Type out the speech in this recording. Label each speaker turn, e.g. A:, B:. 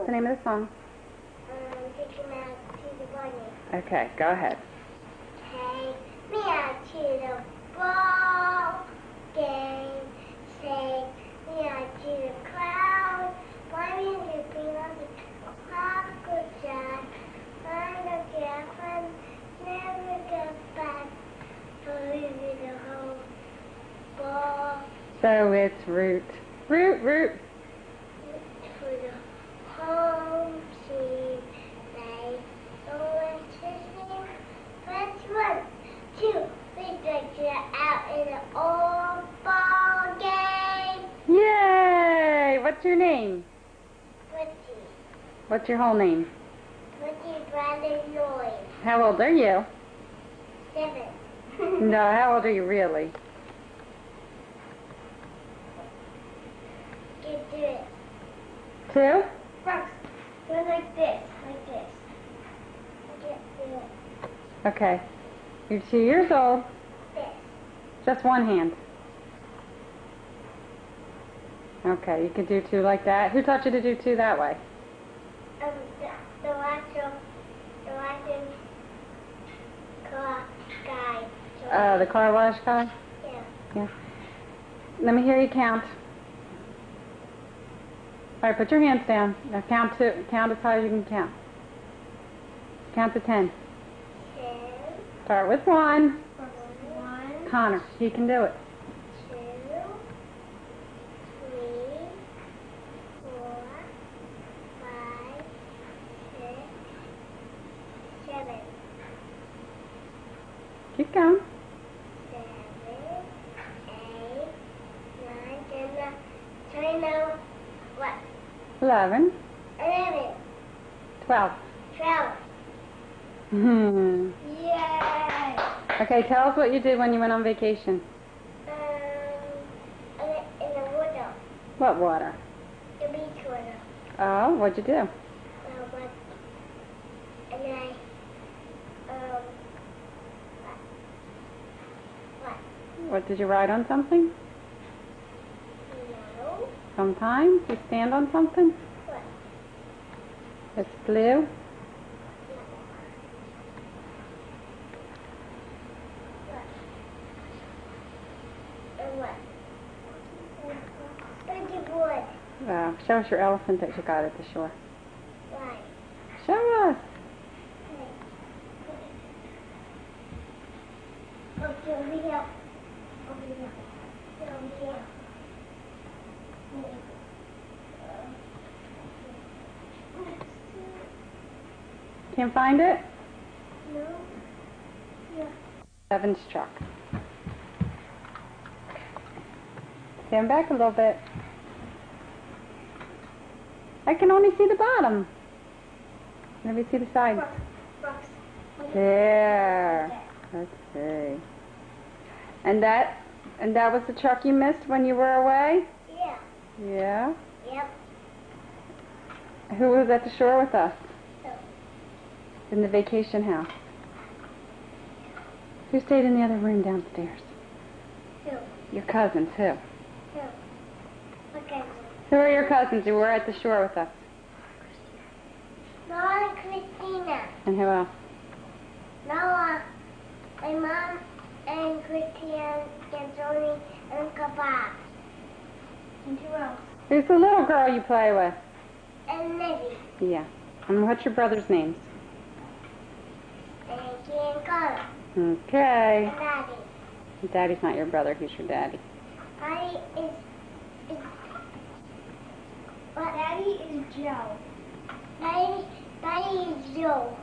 A: the name of the song?
B: Take me out to the bunny.
A: Okay, go ahead.
B: Take me out to the ball game. Take me out to the crowd. Buy me a peanut, popcorn jar. Find a girlfriend, never get back. Believe in the whole ball.
A: So it's root. Root, root.
B: For the home team, they always sing. First 1, 2, 3, get out in the old ball game.
A: Yay! What's your name?
B: Richie.
A: What's your whole name?
B: Richie Brandon Lloyd.
A: How old are you?
B: 7.
A: No, how old are you really?
B: You do it.
A: 2?
B: Rox, do it like this. Like this. I can't do it.
A: Okay. You're 2 years old.
B: This.
A: Just one hand. Okay, you can do 2 like that. Who taught you to do 2 that way?
B: The watcher car guy.
A: The car wash guy?
B: Yeah.
A: Yeah. Let me hear you count. All right, put your hands down. Now count as high as you can count. Count to 10.
B: 10.
A: Start with 1.
B: 1.
A: Connor, he can do it.
B: 2, 3, 4, 5, 6, 7.
A: Keep going.
B: 7, 8, 9, 10. Try now. What?
A: 11.
B: 11.
A: 12.
B: 12.
A: Hmm.
B: Yay!
A: Okay, tell us what you did when you went on vacation.
B: In the water.
A: What water?
B: The beach water.
A: Oh, what'd you do?
B: What? And what?
A: What, did you ride on something?
B: No.
A: Sometimes you stand on something?
B: What?
A: It's blue.
B: What? Boogie board.
A: Show us your elephant that you got at the shore.
B: Why?
A: Show us.
B: Okay, over here. Over here. Over here.
A: Can't find it?
B: No. Yeah.
A: Evan's truck. Stand back a little bit. I can only see the bottom. Let me see the sides.
B: Box.
A: There. Let's see. And that was the truck you missed when you were away?
B: Yeah.
A: Yeah.
B: Yep.
A: Who was at the shore with us?
B: So.
A: In the vacation house. Who stayed in the other room downstairs?
B: Who?
A: Your cousins. Who?
B: Who? Okay.
A: Who are your cousins who were at the shore with us?
B: Noah and Christina.
A: And who else?
B: Noah, my mom, and Christian, and Tony, and Papa. And who else?
A: Who's the little girl you play with?
B: And Libby.
A: Yeah. And what's your brother's names?
B: And Ian Carter.
A: Okay.
B: And Daddy.
A: Daddy's not your brother, he's your daddy.
B: Daddy is what? Daddy is Joe. Daddy is Joe.